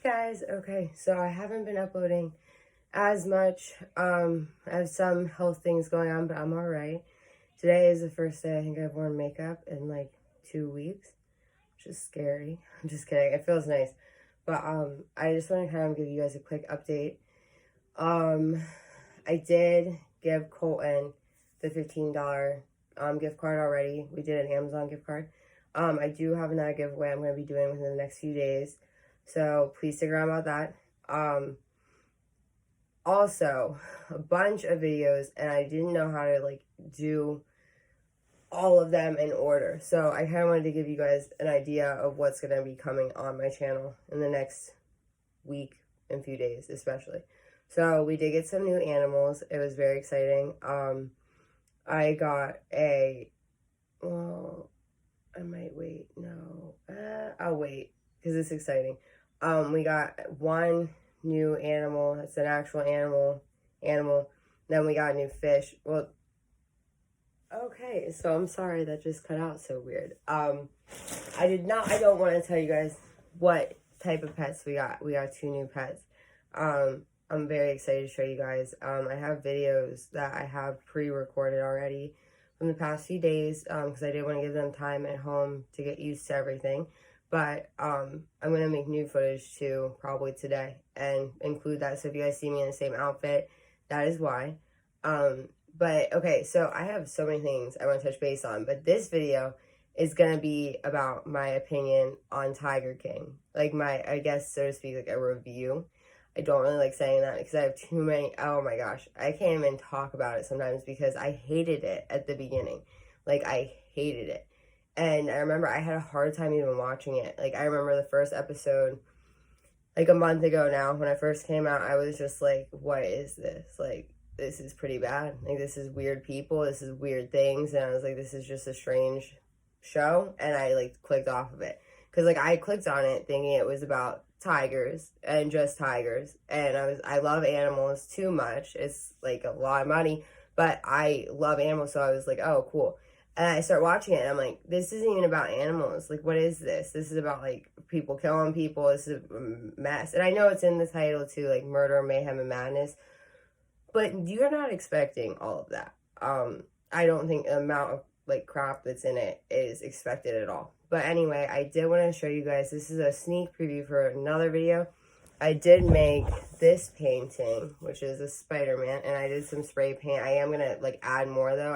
Guys, okay, so I haven't been uploading as much. I have some health things going on, but I'm all right. Today is the first day I think I've worn makeup in like 2 weeks, which is scary. I'm just kidding. It feels nice, but I just want to kind of give you guys a quick update. I did give Colton the $15 gift card already. We did an Amazon gift card. I do have another giveaway I'm going to be doing within the next few days. So please stick around about that. Also, a bunch of videos, and I didn't know how to do all of them in order. So I kind of wanted to give you guys an idea of what's going to be coming on my channel in the next week and few days, especially. So we did get some new animals. It was very exciting. I got I might wait. No, I'll wait because it's exciting. We got one new animal. It's an actual animal. Then we got a new fish. Well, okay, so I'm sorry that just cut out so weird. I don't want to tell you guys what type of pets we got. We got 2 new pets. I'm very excited to show you guys. I have videos that I have pre-recorded already from the past few days because I did want to give them time at home to get used to everything. But I'm going to make new footage too, probably today, and include that. So if you guys see me in the same outfit, that is why. But okay, so I have so many things I want to touch base on. But this video is going to be about my opinion on Tiger King. Like I guess, so to speak, like a review. I don't really like saying that because I have too many. Oh my gosh. I can't even talk about it sometimes because I hated it at the beginning. Like, I hated it. And I remember I had a hard time even watching it. Like, I remember the first episode, like a month ago now, when I first came out, I was just like, what is this? Like, this is pretty bad. Like, this is weird people. This is weird things. And I was like, this is just a strange show. And I, clicked off of it. Because, I clicked on it thinking it was about tigers and just tigers. And I love animals too much. It's, a lot of money. But I love animals, so I was like, oh, cool. And I start watching it, and I'm like, this isn't even about animals. Like, what is this? This is about, people killing people. This is a mess. And I know it's in the title, too, murder, mayhem, and madness. But you're not expecting all of that. I don't think the amount of, crap that's in it is expected at all. But anyway, I did want to show you guys. This is a sneak preview for another video. I did make this painting, which is a Spider-Man, and I did some spray paint. I am going to, add more, though.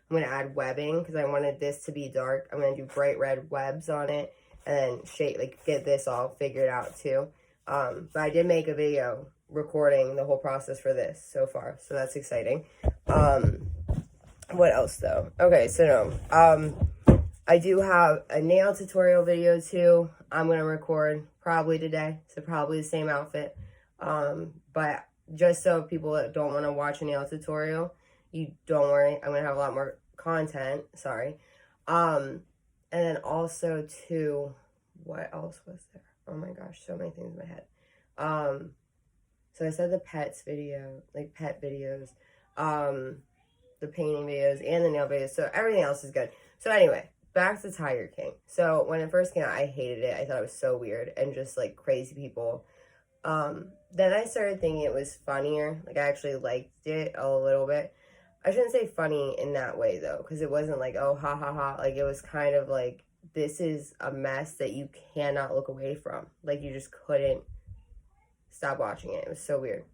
I'm going to add webbing because I wanted this to be dark. I'm going to do bright red webs on it and then shade, get this all figured out too. But I did make a video recording the whole process for this so far, so that's exciting. What else though? Okay, so no. I do have a nail tutorial video too. I'm going to record probably today, so probably the same outfit. But just so people that don't want to watch a nail tutorial, you don't worry, I'm going to have a lot more content, sorry. And then also, too, what else was there? Oh my gosh, so many things in my head. So I said the pets video, pet videos, the painting videos, and the nail videos, so everything else is good. So anyway, back to Tiger King. So when it first came out, I hated it. I thought it was so weird and just, crazy people. Then I started thinking it was funnier. I actually liked it a little bit. I shouldn't say funny in that way, though, because it wasn't oh, ha, ha, ha. It was kind of this is a mess that you cannot look away from. You just couldn't stop watching it. It was so weird.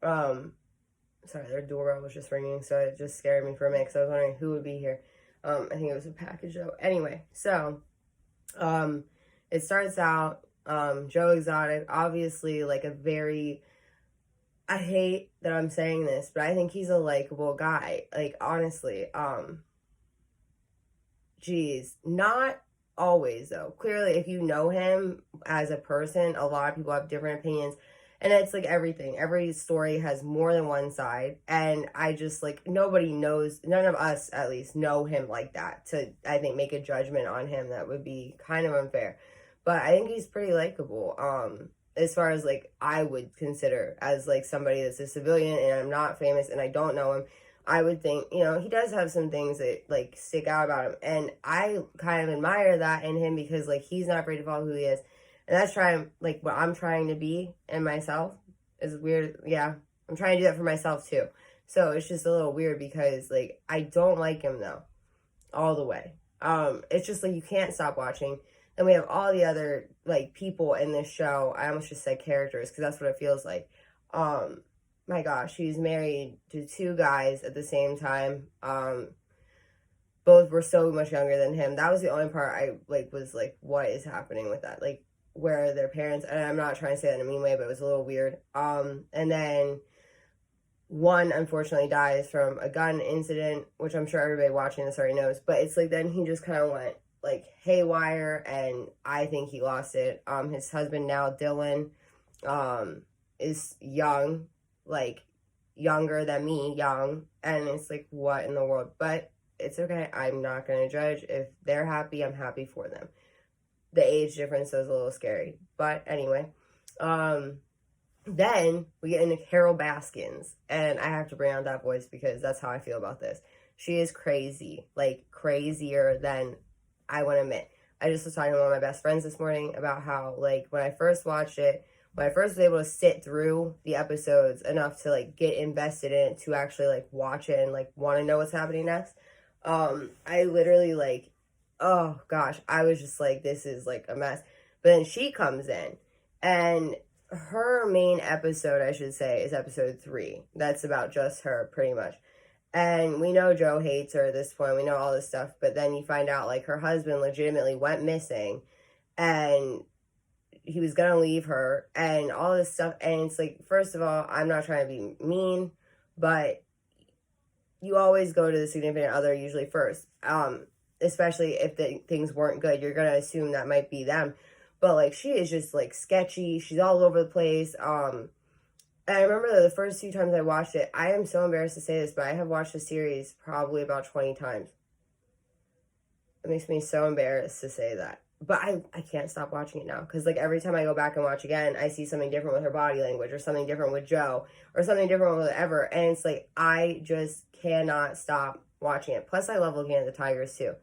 Sorry, their doorbell was just ringing, so it just scared me for a minute, because I was wondering who would be here. I think it was a package, though. Anyway, so, it starts out, Joe Exotic, obviously, a very... I hate that I'm saying this, but I think he's a likable guy. Honestly, geez, not always, though. Clearly, if you know him as a person, a lot of people have different opinions, and it's everything. Every story has more than one side, and I just, nobody knows, none of us, at least, know him like that to, I think, make a judgment on him. That would be kind of unfair, but I think he's pretty likable, as far as, I would consider as, somebody that's a civilian and I'm not famous and I don't know him. I would think, he does have some things that, stick out about him. And I kind of admire that in him because, he's not afraid to follow who he is. And that's trying, like, what I'm trying to be in myself is weird. Yeah, I'm trying to do that for myself too. So it's just a little weird because, like, I don't like him though, all the way. It's just like you can't stop watching. And we have all the other like people in this show. I almost just said characters because that's what it feels like. Um, my gosh, he's married to two guys at the same time. Both were so much younger than him. That was the only part I like was like, what is happening with that? Like, where are their parents? And I'm not trying to say that in a mean way, but it was a little weird. And then one unfortunately dies from a gun incident, which I'm sure everybody watching this already knows. But it's like then he just kind of went like haywire, and I think he lost it. His husband now, Dylan, is young, like younger than me, young, and it's like what in the world? But it's okay. I'm not gonna judge. If they're happy, I'm happy for them. The age difference is a little scary, but anyway. Then we get into Carol Baskins, and I have to bring out that voice because that's how I feel about this. She is crazy, like crazier than I want to admit. I just was talking to one of my best friends this morning about how, like, when I first watched it, when I first was able to sit through the episodes enough to like get invested in it to actually like watch it and like want to know what's happening next, I literally like, oh gosh, I was just like, this is like a mess. But then she comes in, and her main episode, I should say, is episode 3. That's about just her, pretty much. And we know Joe hates her at this point. We know all this stuff. But then you find out, like, her husband legitimately went missing. And he was going to leave her. And all this stuff. And it's like, first of all, I'm not trying to be mean. But you always go to the significant other usually first. Especially if things weren't good. You're going to assume that might be them. But, like, she is just, like, sketchy. She's all over the place. And I remember the first few times I watched it, I am so embarrassed to say this, but I have watched the series probably about 20 times. It makes me so embarrassed to say that. But I can't stop watching it now. Because, like, every time I go back and watch again, I see something different with her body language, or something different with Joe, or something different with whatever. And it's like, I just cannot stop watching it. Plus, I love looking at the tigers, too.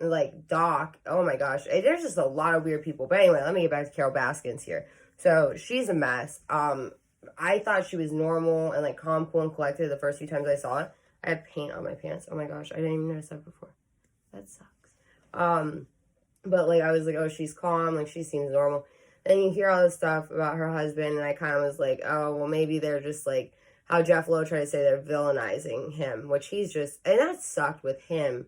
Like Doc, oh my gosh, there's just a lot of weird people. But anyway, let me get back to Carol Baskins here. So she's a mess. I thought she was normal and like calm, cool, and collected the first few times I saw it. I had paint on my pants. Oh my gosh, I didn't even notice that before. That sucks. But like I was like, oh, she's calm, like she seems normal. Then you hear all this stuff about her husband, and I kind of was like, oh, well, maybe they're just like how Jeff Lowe tried to say they're villainizing him, which he's just, and that sucked with him.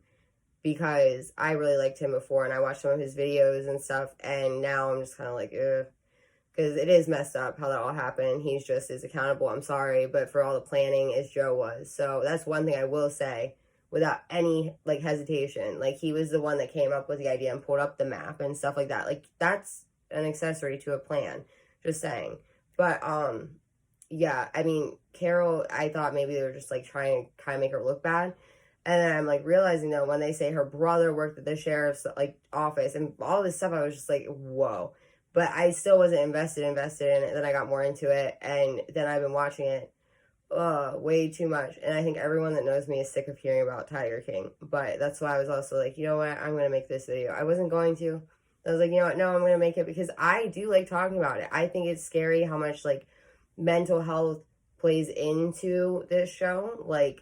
Because I really liked him before, and I watched some of his videos and stuff, and now I'm just kind of like, ugh. Because it is messed up how that all happened. He's just as accountable, I'm sorry, but for all the planning as Joe was. So that's one thing I will say without any, like, hesitation. Like, he was the one that came up with the idea and pulled up the map and stuff like that. Like, that's an accessory to a plan. Just saying. But, yeah, I mean, Carol, I thought maybe they were just, like, trying to kind of make her look bad. And then I'm, like, realizing, though, when they say her brother worked at the sheriff's, like, office and all this stuff, I was just like, whoa. But I still wasn't invested in it. Then I got more into it. And then I've been watching it way too much. And I think everyone that knows me is sick of hearing about Tiger King. But that's why I was also like, you know what? I'm going to make this video. I wasn't going to. I was like, you know what? No, I'm going to make it because I do like talking about it. I think it's scary how much, like, mental health plays into this show. Like,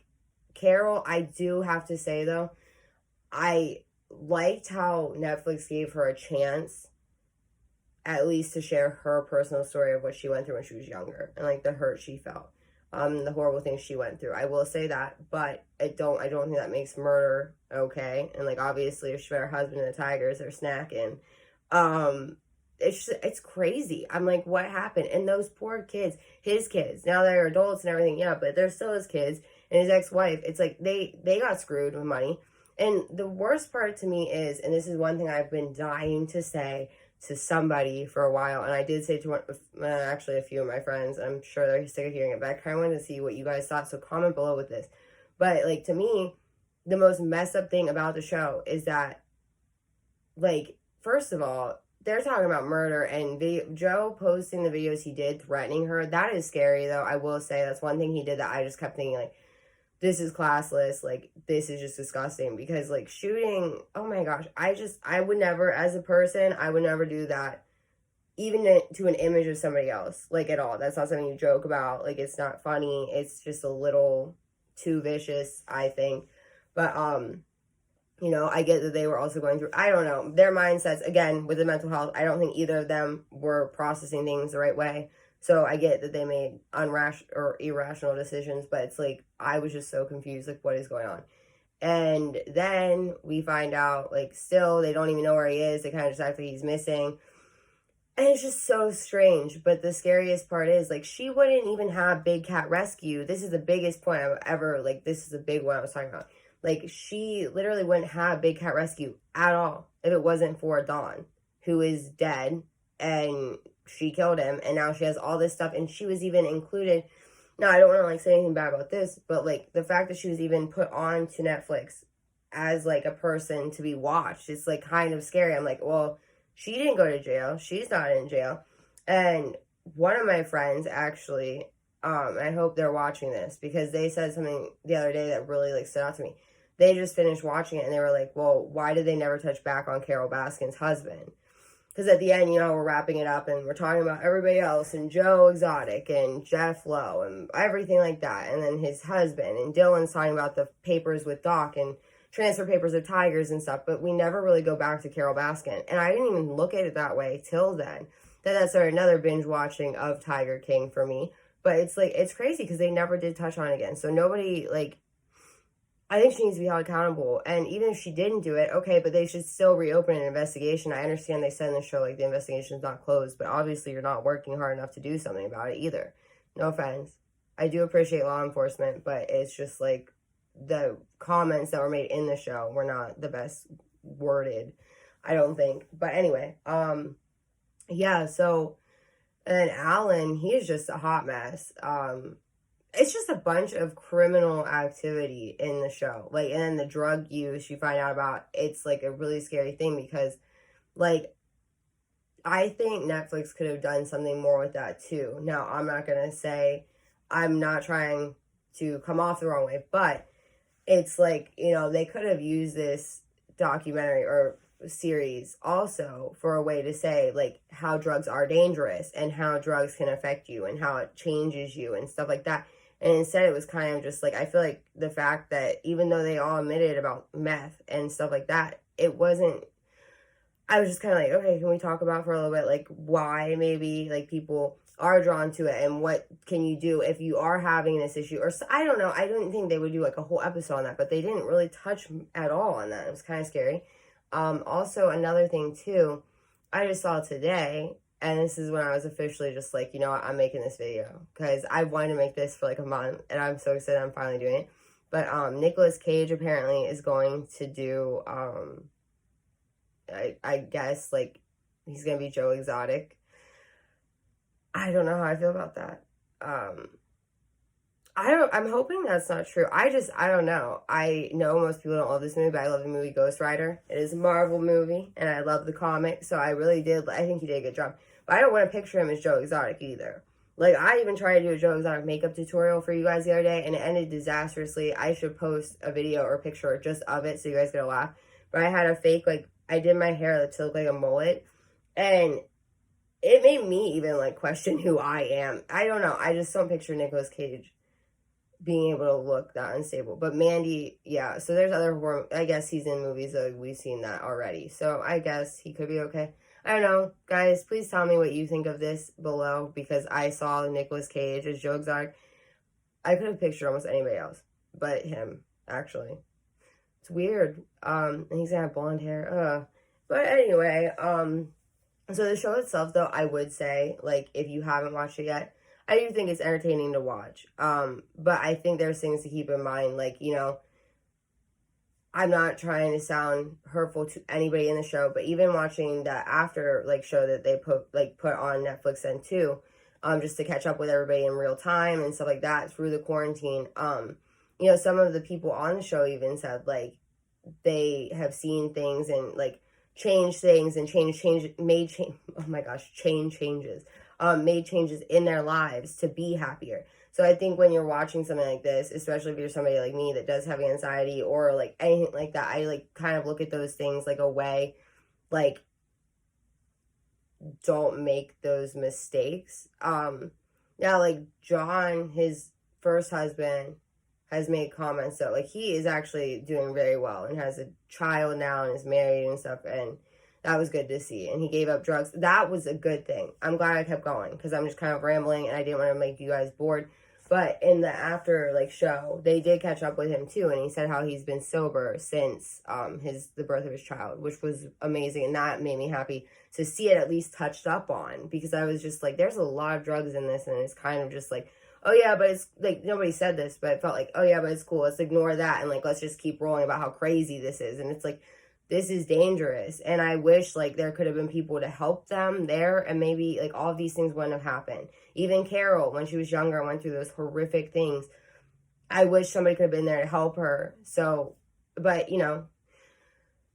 Carol, I do have to say, though, I liked how Netflix gave her a chance, at least to share her personal story of what she went through when she was younger, and, like, the hurt she felt, the horrible things she went through. I will say that, but I don't think that makes murder okay, and, like, obviously, if she met her husband and the tigers, they're snacking, it's crazy. I'm like, what happened? And those poor kids, his kids, now they're adults and everything, yeah, but they're still his kids. And his ex-wife, it's like they got screwed with money. And the worst part to me is, and this is one thing I've been dying to say to somebody for a while, and I did say to one, actually a few of my friends, I'm sure they're sick of hearing it, but I kind of wanted to see what you guys thought, so comment below with this. But, like, to me, the most messed up thing about the show is that, like, first of all, they're talking about murder, and Joe posting the videos he did threatening her, that is scary, though. I will say that's one thing he did that I just kept thinking, like, this is classless, like, this is just disgusting, because, like, shooting, oh my gosh, I would never, as a person, I would never do that, even to an image of somebody else, like, at all. That's not something you joke about, like, it's not funny, it's just a little too vicious, I think, but, you know, I get that they were also going through, I don't know, their mindsets, again, with the mental health, I don't think either of them were processing things the right way. So I get that they made or irrational decisions, but it's like, I was just so confused, like, what is going on? And then we find out, like, still, they don't even know where he is. They kind of just act like he's missing. And it's just so strange. But the scariest part is, like, she wouldn't even have Big Cat Rescue. This is the biggest point I've ever, like, this is the big one I was talking about. Like, she literally wouldn't have Big Cat Rescue at all if it wasn't for Dawn, who is dead, and she killed him, and now she has all this stuff, and she was even included. Now, I don't want to, like, say anything bad about this, but, like, the fact that she was even put on to Netflix as, like, a person to be watched, it's, like, kind of scary. I'm like, well, she didn't go to jail. She's not in jail. And one of my friends, actually, I hope they're watching this, because they said something the other day that really, like, stood out to me. They just finished watching it, and they were like, well, why did they never touch back on Carol Baskin's husband? Because at the end, you know, we're wrapping it up, and we're talking about everybody else, and Joe Exotic, and Jeff Lowe, and everything like that, and then his husband, and Dylan's talking about the papers with Doc, and transfer papers of Tigers and stuff, but we never really go back to Carol Baskin, and I didn't even look at it that way till then. Then that started another binge watching of Tiger King for me, but it's, like, it's crazy, because they never did touch on it again, so nobody, like, I think she needs to be held accountable. And even if she didn't do it, okay, but they should still reopen an investigation. I understand they said in the show, like, the investigation is not closed, but obviously you're not working hard enough to do something about it either. No offense. I do appreciate law enforcement, but it's just, like, the comments that were made in the show were not the best worded, I don't think. But anyway, yeah, so, and then Alan, he is just a hot mess. It's just a bunch of criminal activity in the show. Like, and then the drug use you find out about, it's, like, a really scary thing, because, like, I think Netflix could have done something more with that too. Now, I'm not going to say, I'm not trying to come off the wrong way, but it's like, you know, they could have used this documentary or series also for a way to say, like, how drugs are dangerous and how drugs can affect you and how it changes you and stuff like that. And instead it was kind of just like, I feel like the fact that even though they all admitted about meth and stuff like that, it wasn't, I was just kind of like, okay, can we talk about for a little bit, like, why maybe, like, people are drawn to it, and what can you do if you are having this issue? Or, I don't know, I didn't think they would do, like, a whole episode on that, but they didn't really touch at all on that. It was kind of scary. Also, another thing, too, I just saw today, and this is when I was officially just like, you know what, I'm making this video, because I wanted to make this for, like, a month, and I'm so excited I'm finally doing it. But, Nicolas Cage apparently is going to do, I guess, like, he's going to be Joe Exotic. I don't know how I feel about that. I'm hoping that's not true. I don't know. I know most people don't love this movie, but I love the movie Ghost Rider. It is a Marvel movie, and I love the comic, so I really did, I think he did a good job. But I don't want to picture him as Joe Exotic either. Like, I even tried to do a Joe Exotic makeup tutorial for you guys the other day, and it ended disastrously. I should post a video or a picture just of it so you guys get a laugh. But I had a fake, like, I did my hair to look like a mullet, and it made me even, like, question who I am. I don't know. I just don't picture Nicolas Cage being able to look that unstable. But Mandy, yeah. So there's other horror. I guess he's in movies that we've seen that already. So I guess he could be okay. I don't know. Guys, please tell me what you think of this below, because I saw Nicolas Cage as Joe Exotic. I could have pictured almost anybody else but him, actually. It's weird. And he's gonna have blonde hair. But anyway, so the show itself, though, I would say, like, if you haven't watched it yet, I do think it's entertaining to watch. But I think there's things to keep in mind, like, you know, I'm not trying to sound hurtful to anybody in the show, but even watching that after, like, show that they put on Netflix then too, just to catch up with everybody in real time and stuff like that through the quarantine. You know, some of the people on the show even said, like, they have seen things and, like, changed things and made changes in their lives to be happier. So I think when you're watching something like this, especially if you're somebody like me that does have anxiety or like anything like that, I like kind of look at those things like a way, like, don't make those mistakes. Now, like, John, his first husband, has made comments that, like, he is actually doing very well and has a child now and is married and stuff, and that was good to see. And he gave up drugs. That was a good thing. I'm glad I kept going because I'm just kind of rambling and I didn't want to make you guys bored. But in the after, like, show, they did catch up with him too, and he said how he's been sober since the birth of his child, which was amazing, and that made me happy to see it at least touched up on, because I was just like, there's a lot of drugs in this, and it's kind of just like, oh yeah, but it's like, nobody said this, but it felt like, oh yeah, but it's cool, let's ignore that, and like, let's just keep rolling about how crazy this is. And it's like, this is dangerous, and I wish like there could have been people to help them there, and maybe like all of these things wouldn't have happened. Even Carol, when she was younger and went through those horrific things, I wish somebody could have been there to help her. So, but you know,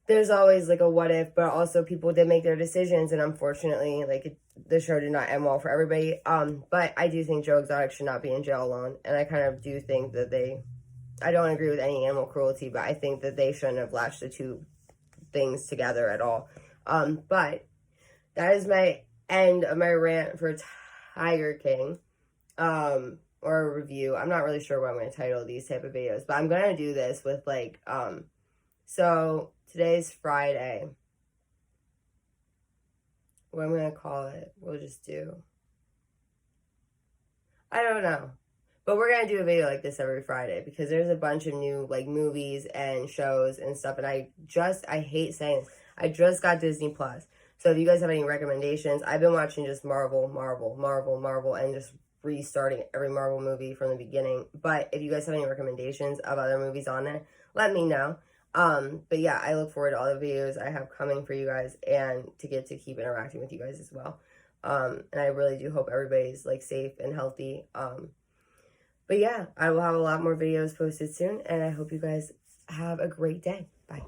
there's always like a what if, but also people did make their decisions, and unfortunately, like, the show did not end well for everybody. But I do think Joe Exotic should not be in jail alone, and I kind of do think that I don't agree with any animal cruelty, but I think that they shouldn't have latched the two things together at all. But that is my end of my rant for Tiger King, or a review. I'm not really sure what I'm going to title these type of videos, but I'm going to do this with like, so today's Friday. What I'm going to call it, we'll just do, I don't know. But we're going to do a video like this every Friday because there's a bunch of new like movies and shows and stuff. And I hate saying this, I just got Disney Plus. So if you guys have any recommendations, I've been watching just Marvel, and just restarting every Marvel movie from the beginning. But if you guys have any recommendations of other movies on there, let me know. But yeah, I look forward to all the videos I have coming for you guys, and to get to keep interacting with you guys as well. And I really do hope everybody's like safe and healthy. But yeah, I will have a lot more videos posted soon, and I hope you guys have a great day. Bye.